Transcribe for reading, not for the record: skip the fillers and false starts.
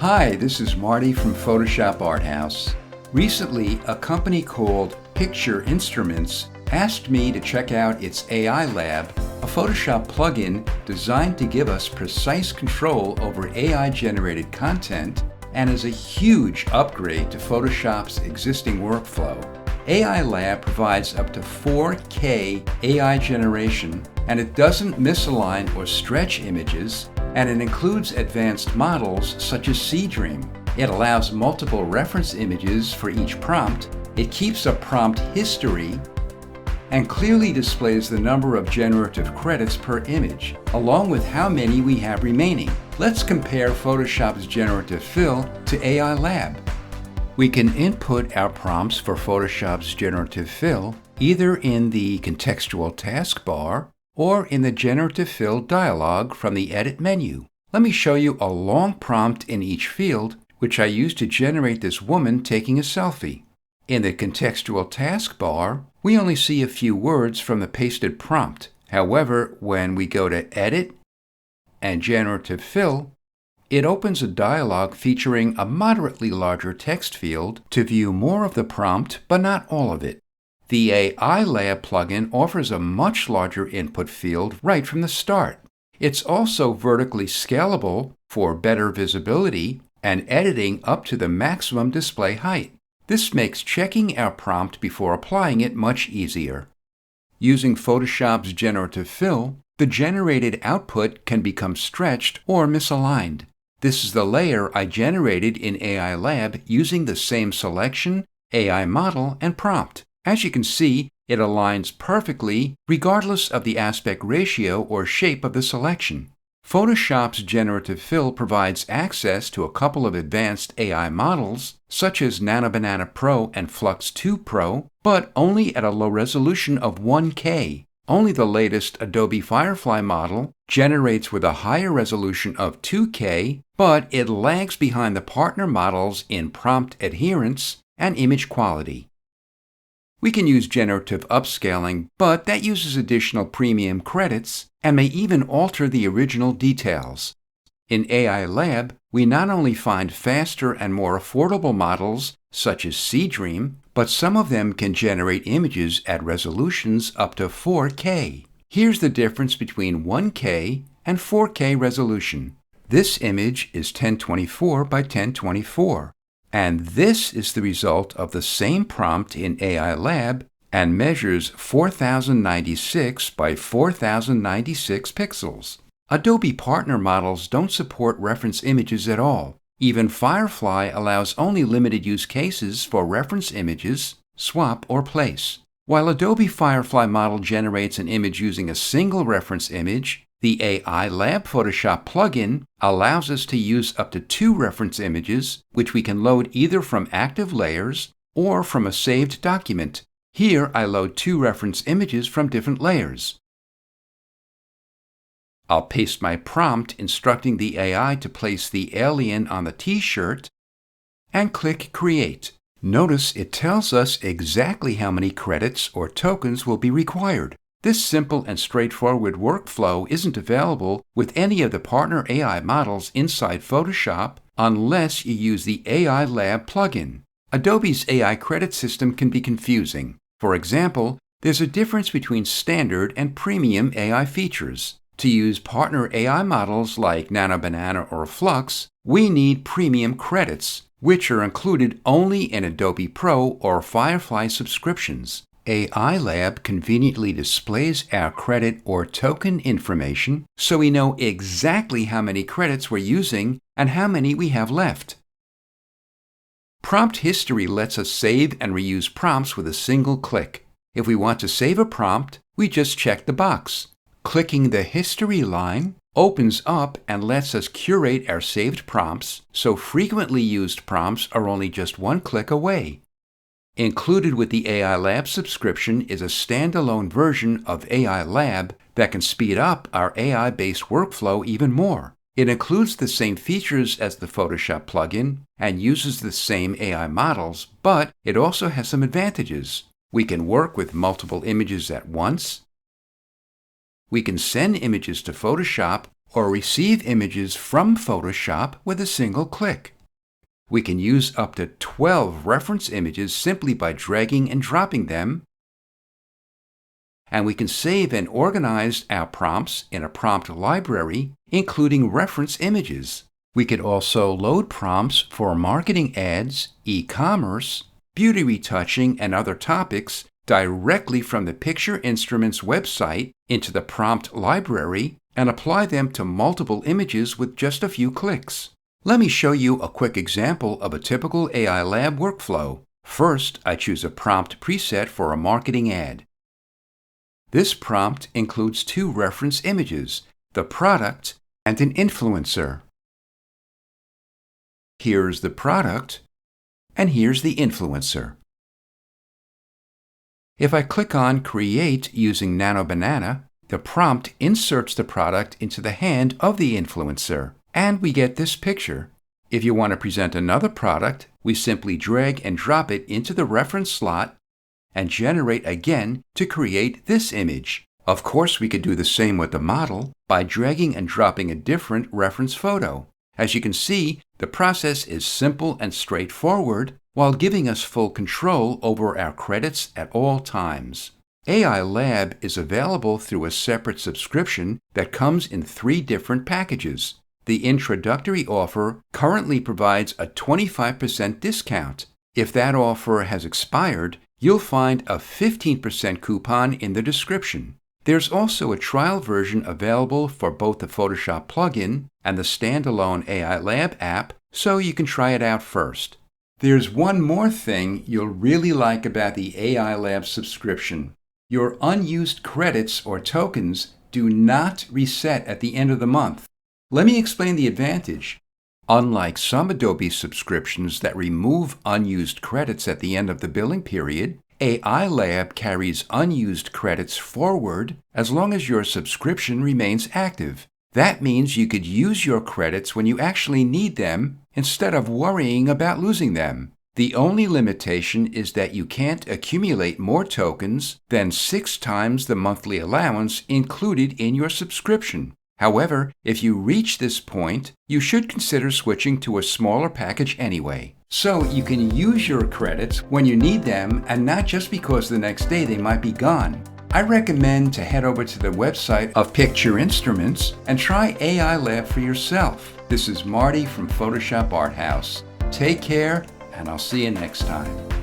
Hi, this is Marty from Photoshop Arthouse. Recently, a company called Picture Instruments asked me to check out its AI Lab, a Photoshop plugin designed to give us precise control over AI-generated content and is a huge upgrade to Photoshop's existing workflow. AI Lab provides up to 4K AI generation, and it doesn't misalign or stretch images, and it includes advanced models such as Seedream. It allows multiple reference images for each prompt. It keeps a prompt history and clearly displays the number of generative credits per image, along with how many we have remaining. Let's compare Photoshop's generative fill to AI Lab. We can input our prompts for Photoshop's generative fill either in the contextual taskbar or in the generative fill dialog from the edit menu. Let me show you a long prompt in each field, which I used to generate this woman taking a selfie. In the contextual taskbar, we only see a few words from the pasted prompt. However, when we go to Edit and Generative Fill, it opens a dialog featuring a moderately larger text field to view more of the prompt, but not all of it. The AI Lab plugin offers a much larger input field right from the start. It's also vertically scalable for better visibility and editing up to the maximum display height. This makes checking our prompt before applying it much easier. Using Photoshop's generative fill, the generated output can become stretched or misaligned. This is the layer I generated in AI Lab using the same selection, AI model, and prompt. As you can see, it aligns perfectly regardless of the aspect ratio or shape of the selection. Photoshop's generative fill provides access to a couple of advanced AI models, such as Nano Banana Pro and Flux 2 Pro, but only at a low resolution of 1K. Only the latest Adobe Firefly model generates with a higher resolution of 2K, but it lags behind the partner models in prompt adherence and image quality. We can use generative upscaling, but that uses additional premium credits and may even alter the original details. In AI Lab, we not only find faster and more affordable models, such as Seedream, but some of them can generate images at resolutions up to 4K. Here's the difference between 1K and 4K resolution. This image is 1024 by 1024. And this is the result of the same prompt in AI Lab and measures 4096 by 4096 pixels. Adobe partner models don't support reference images at all. Even Firefly allows only limited use cases for reference images, swap, or place. While Adobe Firefly model generates an image using a single reference image, the AI Lab Photoshop plugin allows us to use up to 2 reference images, which we can load either from active layers or from a saved document. Here I load 2 reference images from different layers. I'll paste my prompt instructing the AI to place the alien on the t-shirt and click Create. Notice it tells us exactly how many credits or tokens will be required. This simple and straightforward workflow isn't available with any of the partner AI models inside Photoshop unless you use the AI Lab plugin. Adobe's AI credit system can be confusing. For example, there's a difference between standard and premium AI features. To use partner AI models like Nano Banana or Flux, we need premium credits, which are included only in Adobe Pro or Firefly subscriptions. AI Lab conveniently displays our credit or token information so we know exactly how many credits we're using and how many we have left. Prompt history lets us save and reuse prompts with a single click. If we want to save a prompt, we just check the box. Clicking the History line opens up and lets us curate our saved prompts, so frequently used prompts are only just one click away. Included with the AI Lab subscription is a standalone version of AI Lab that can speed up our AI-based workflow even more. It includes the same features as the Photoshop plugin and uses the same AI models, but it also has some advantages. We can work with multiple images at once. We can send images to Photoshop or receive images from Photoshop with a single click. We can use up to 12 reference images simply by dragging and dropping them. And we can save and organize our prompts in a prompt library, including reference images. We could also load prompts for marketing ads, e-commerce, beauty retouching, and other topics directly from the Picture Instruments website into the prompt library and apply them to multiple images with just a few clicks. Let me show you a quick example of a typical AI Lab workflow. First, I choose a prompt preset for a marketing ad. This prompt includes 2 reference images, the product and an influencer. Here's the product, and here's the influencer. If I click on Create using Nano Banana, the prompt inserts the product into the hand of the influencer, and we get this picture. If you want to present another product, we simply drag and drop it into the reference slot and generate again to create this image. Of course, we could do the same with the model by dragging and dropping a different reference photo. As you can see, the process is simple and straightforward while giving us full control over our credits at all times. AI Lab is available through a separate subscription that comes in 3 different packages. The introductory offer currently provides a 25% discount. If that offer has expired, you'll find a 15% coupon in the description. There's also a trial version available for both the Photoshop plugin and the Standalone AI Lab app, so you can try it out first. There's one more thing you'll really like about the AI Lab subscription. Your unused credits or tokens do not reset at the end of the month. Let me explain the advantage. Unlike some Adobe subscriptions that remove unused credits at the end of the billing period, AI Lab carries unused credits forward as long as your subscription remains active. That means you could use your credits when you actually need them instead of worrying about losing them. The only limitation is that you can't accumulate more tokens than 6 times the monthly allowance included in your subscription. However, if you reach this point, you should consider switching to a smaller package anyway. So you can use your credits when you need them and not just because the next day they might be gone. I recommend to head over to the website of Picture Instruments and try AI Lab for yourself. This is Marty from Photoshop Arthouse. Take care, and I'll see you next time.